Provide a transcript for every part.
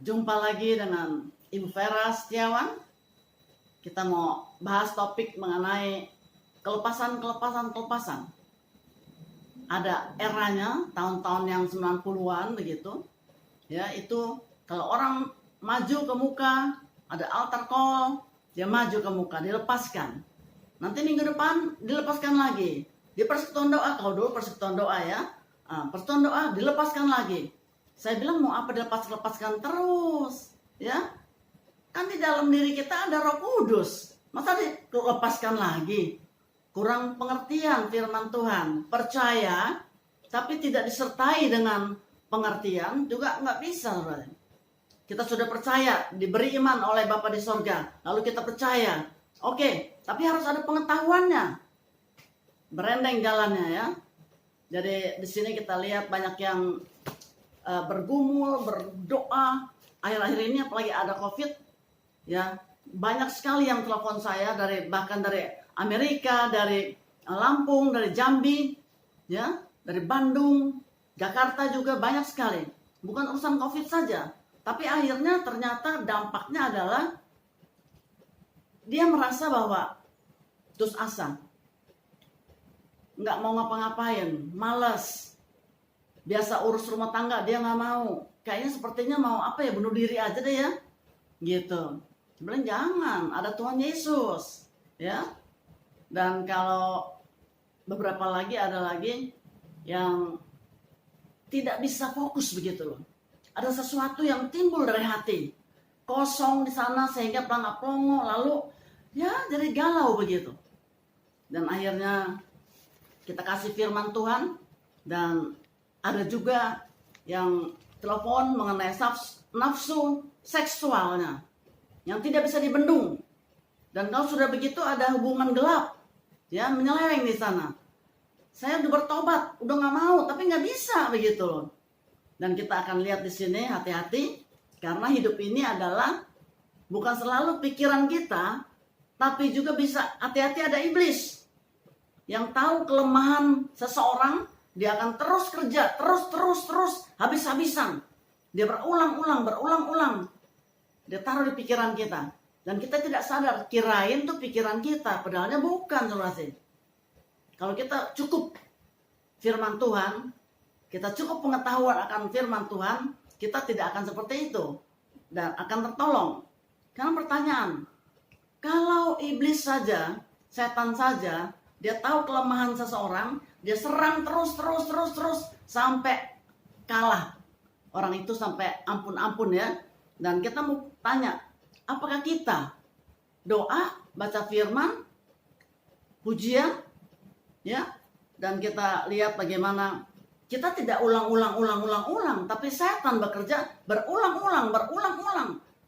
Jumpa lagi dengan Ibu Vera Setiawan. Kita mau bahas topik mengenai kelepasan. Ada eranya, tahun-tahun yang 90-an begitu. Ya, itu kalau orang maju ke muka, ada altar call, dia maju ke muka, dilepaskan. Nanti minggu depan dilepaskan lagi. Di persekutuan doa, kalau dulu persekutuan doa ya. Persekutuan doa dilepaskan lagi. Saya bilang mau apa dilepaskan terus, ya? Kan di dalam diri kita ada Roh Kudus. Masa dilepaskan lagi? Kurang pengertian firman Tuhan. Percaya, tapi tidak disertai dengan pengertian juga nggak bisa, saudara. Kita sudah percaya, diberi iman oleh Bapa di sorga. Lalu kita percaya. Oke, tapi harus ada pengetahuannya. Berendeng jalannya ya. Jadi di sini kita lihat banyak yang bergumul, berdoa. Akhir-akhir ini apalagi ada COVID, ya banyak sekali yang telepon saya bahkan dari Amerika, dari Lampung, dari Jambi, ya dari Bandung, Jakarta juga banyak sekali. Bukan urusan COVID saja, tapi akhirnya ternyata dampaknya adalah dia merasa bahwa putus asa, nggak mau ngapa-ngapain, malas. Biasa urus rumah tangga dia nggak mau. Kayaknya sepertinya mau apa ya, bunuh diri aja deh ya. Gitu. Sebenarnya jangan, ada Tuhan Yesus. Ya. Dan kalau beberapa lagi ada lagi yang tidak bisa fokus begitu loh. Ada sesuatu yang timbul dari hati. Kosong di sana sehingga pelangak-pelongo, lalu ya jadi galau begitu. Dan akhirnya kita kasih firman Tuhan, dan ada juga yang telepon mengenai nafsu seksualnya yang tidak bisa dibendung. Dan kalau sudah begitu ada hubungan gelap, ya menyeleweng di sana. Saya udah bertobat, udah nggak mau, tapi nggak bisa begitu loh. Dan kita akan lihat di sini, hati-hati, karena hidup ini adalah bukan selalu pikiran kita, tapi juga bisa hati-hati ada iblis yang tahu kelemahan seseorang. Dia akan terus kerja, terus, habis-habisan. Dia berulang-ulang. Dia taruh di pikiran kita. Dan kita tidak sadar, kirain tuh pikiran kita. Padahalnya bukan, saudara. Kalau kita cukup firman Tuhan, kita cukup pengetahuan akan firman Tuhan, kita tidak akan seperti itu. Dan akan tertolong. Karena pertanyaan, kalau iblis saja, setan saja, dia tahu kelemahan seseorang, dia serang terus sampai kalah. Orang itu sampai ampun ya. Dan kita mau tanya, apakah kita doa, baca firman, pujian, ya, dan kita lihat bagaimana kita tidak ulang, tapi setan bekerja berulang-ulang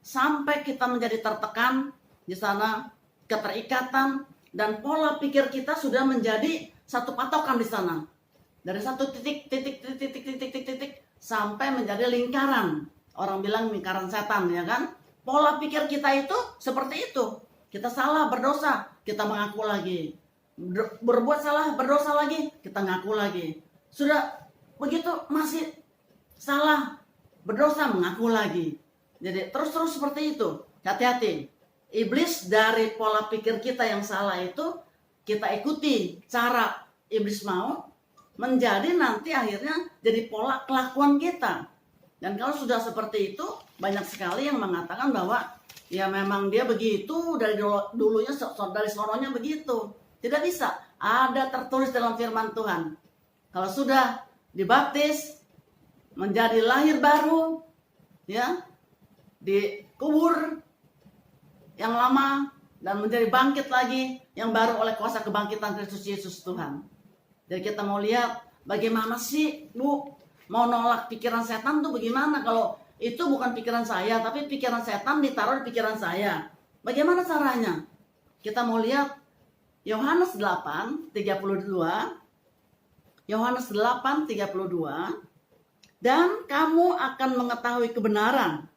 sampai kita menjadi tertekan di sana, keterikatan, dan pola pikir kita sudah menjadi satu patokan di sana. Dari satu titik sampai menjadi lingkaran. Orang bilang lingkaran setan, ya kan? Pola pikir kita itu seperti itu. Kita salah, berdosa, kita mengaku lagi. Berbuat salah, berdosa lagi, kita ngaku lagi. Sudah begitu masih salah, berdosa, mengaku lagi. Jadi terus seperti itu. Hati-hati. Iblis dari pola pikir kita yang salah itu, kita ikuti cara iblis mau, menjadi nanti akhirnya jadi pola kelakuan kita. Dan kalau sudah seperti itu, banyak sekali yang mengatakan bahwa ya memang dia begitu dari dulunya, dari sononya begitu. Tidak bisa. Ada tertulis dalam firman Tuhan. Kalau sudah dibaptis, menjadi lahir baru, ya, dikubur yang lama, dan menjadi bangkit lagi yang baru oleh kuasa kebangkitan Kristus Yesus Tuhan. Jadi kita mau lihat bagaimana sih, Bu, mau nolak pikiran setan tuh bagaimana? Kalau itu bukan pikiran saya, tapi pikiran setan ditaruh di pikiran saya. Bagaimana caranya? Kita mau lihat Yohanes 8:32. Yohanes 8:32. Dan kamu akan mengetahui kebenaran,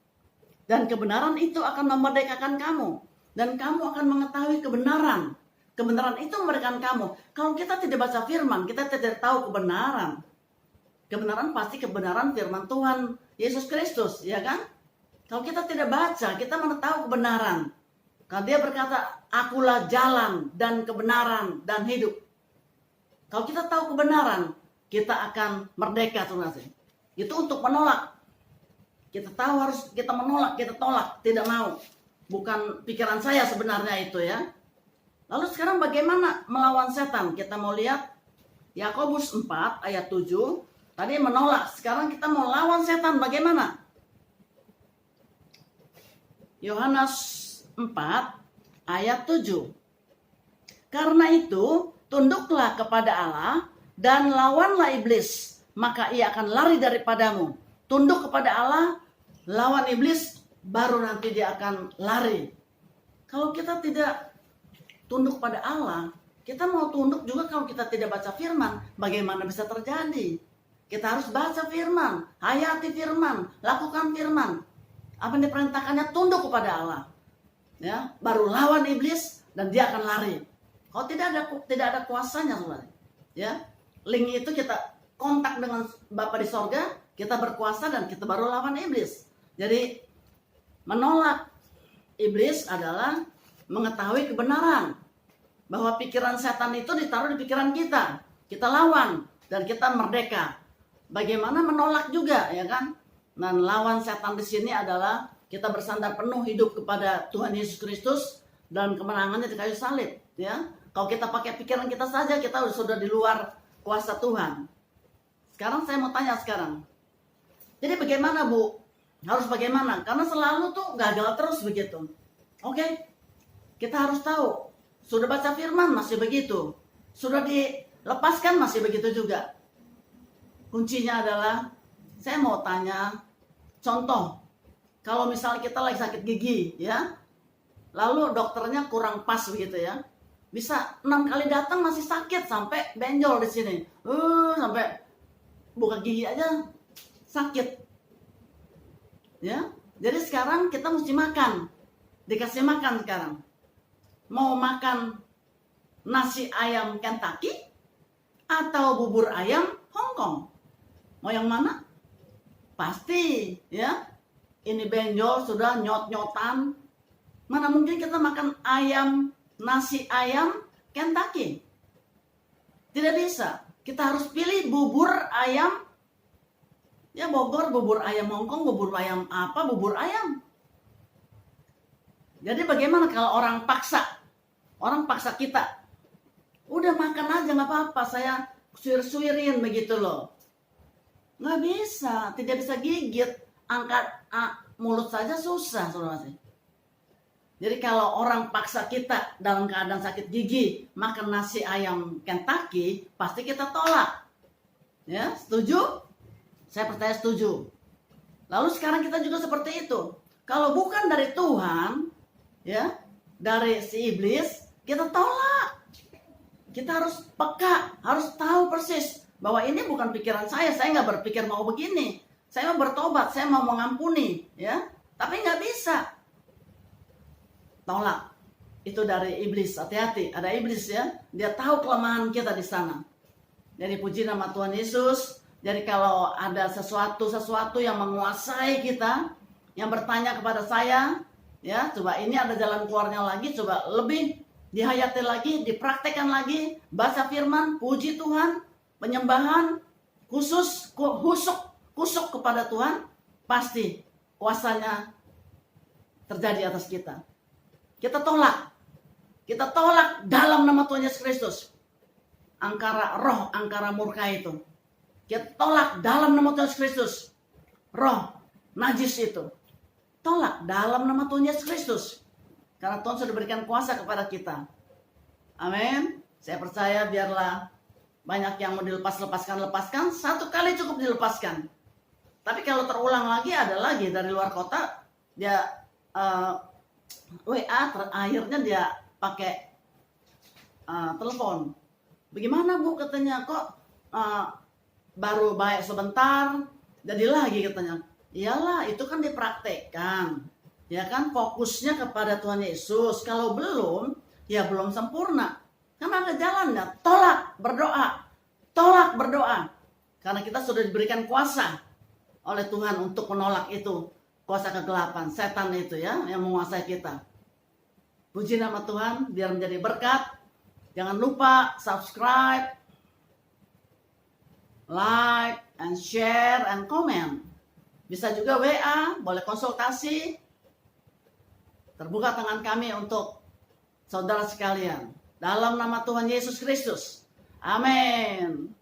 dan kebenaran itu akan memerdekakan kamu. Dan kamu akan mengetahui kebenaran. Kebenaran itu memberikan kamu. Kalau kita tidak baca firman, kita tidak tahu kebenaran. Kebenaran pasti kebenaran firman Tuhan Yesus Kristus, ya kan? Kalau kita tidak baca, kita mana tahu kebenaran. Kalau dia berkata, akulah jalan dan kebenaran dan hidup. Kalau kita tahu kebenaran, kita akan merdeka, saudara. Itu untuk menolak. Kita tahu harus kita menolak, kita tolak, tidak mau. Bukan pikiran saya sebenarnya itu ya. Lalu sekarang bagaimana melawan setan? Kita mau lihat Yakobus 4 ayat 7. Tadi menolak, sekarang kita mau lawan setan bagaimana? Yohanes 4 ayat 7. Karena itu, tunduklah kepada Allah dan lawanlah iblis, maka ia akan lari daripadamu. Tunduk kepada Allah, lawan iblis, baru nanti dia akan lari. Kalau kita tidak tunduk pada Allah, kita mau tunduk juga kalau kita tidak baca firman, bagaimana bisa terjadi? Kita harus baca firman, hayati firman, lakukan firman. Apa yang diperintahkannya, tunduk kepada Allah. Ya, baru lawan iblis dan dia akan lari. Kalau tidak ada kuasanya, saudara. Ya, link itu kita kontak dengan Bapa di sorga, kita berkuasa dan kita baru lawan iblis. Jadi menolak iblis adalah mengetahui kebenaran bahwa pikiran setan itu ditaruh di pikiran kita. Kita lawan dan kita merdeka. Bagaimana menolak juga, ya kan? Dan lawan setan di sini adalah kita bersandar penuh hidup kepada Tuhan Yesus Kristus dan kemenangannya di kayu salib, ya. Kalau kita pakai pikiran kita saja, kita sudah di luar kuasa Tuhan. Sekarang saya mau tanya sekarang. Jadi bagaimana, Bu? Harus bagaimana? Karena selalu tuh gagal terus begitu. Oke? Kita harus tahu. Sudah baca firman masih begitu. Sudah dilepaskan masih begitu juga. Kuncinya adalah, saya mau tanya, contoh. Kalau misalnya kita lagi sakit gigi, ya. Lalu dokternya kurang pas begitu ya. Bisa 6 kali datang masih sakit sampai benjol di sini. Sampai buka gigi aja sakit. Ya. Jadi sekarang kita mesti makan. Dikasih makan sekarang. Mau makan nasi ayam Kentucky atau bubur ayam Hong Kong? Mau yang mana? Pasti, ya. Ini benjol sudah nyot-nyotan. Mana mungkin kita makan nasi ayam Kentucky? Tidak bisa. Kita harus pilih bubur ayam, ya Bogor, bubur ayam Hongkong, bubur ayam apa, bubur ayam. Jadi bagaimana kalau orang paksa kita, udah makan aja nggak apa-apa, saya suir-suirin begitu loh. Nggak bisa, tidak bisa gigit, angkat mulut saja susah, saudara. Jadi kalau orang paksa kita dalam keadaan sakit gigi makan nasi ayam Kentucky, pasti kita tolak. Ya, setuju? Saya percaya setuju. Lalu sekarang kita juga seperti itu. Kalau bukan dari Tuhan, ya, dari si iblis, kita tolak. Kita harus peka, harus tahu persis bahwa ini bukan pikiran saya nggak berpikir mau begini. Saya mau bertobat, saya mau mengampuni, ya. Tapi nggak bisa. Tolak. Itu dari iblis. Hati-hati, ada iblis ya. Dia tahu kelemahan kita di sana. Jadi puji nama Tuhan Yesus. Jadi kalau ada sesuatu yang menguasai kita, yang bertanya kepada saya, ya, coba ini ada jalan keluarnya lagi, coba lebih dihayati lagi, dipraktekkan lagi, baca firman, puji Tuhan, penyembahan, kusuk kepada Tuhan, pasti kuasanya terjadi atas kita. Kita tolak dalam nama Tuhan Yesus Kristus. Angkara murka itu. Kita tolak dalam nama Tuhan Yesus Kristus. Roh najis itu. Tolak dalam nama Tuhan Yesus Kristus. Karena Tuhan sudah berikan kuasa kepada kita. Amin. Saya percaya biarlah banyak yang mau lepaskan. Satu kali cukup dilepaskan. Tapi kalau terulang lagi, ada lagi dari luar kota. Dia WA akhirnya dia pakai telepon. Bagaimana Bu, katanya, kok baru baik sebentar jadi lagi, katanya. Iyalah, itu kan dipraktekkan, ya kan, fokusnya kepada Tuhan Yesus. Kalau belum, ya belum sempurna. Karena ada jalannya. Tolak berdoa, karena kita sudah diberikan kuasa oleh Tuhan untuk menolak itu. kuasa kegelapan, setan itu ya, yang menguasai kita. Puji nama Tuhan, biar menjadi berkat. Jangan lupa subscribe, like, and share, and comment. Bisa juga WA, boleh konsultasi. Terbuka tangan kami untuk saudara sekalian. Dalam nama Tuhan Yesus Kristus. Amin.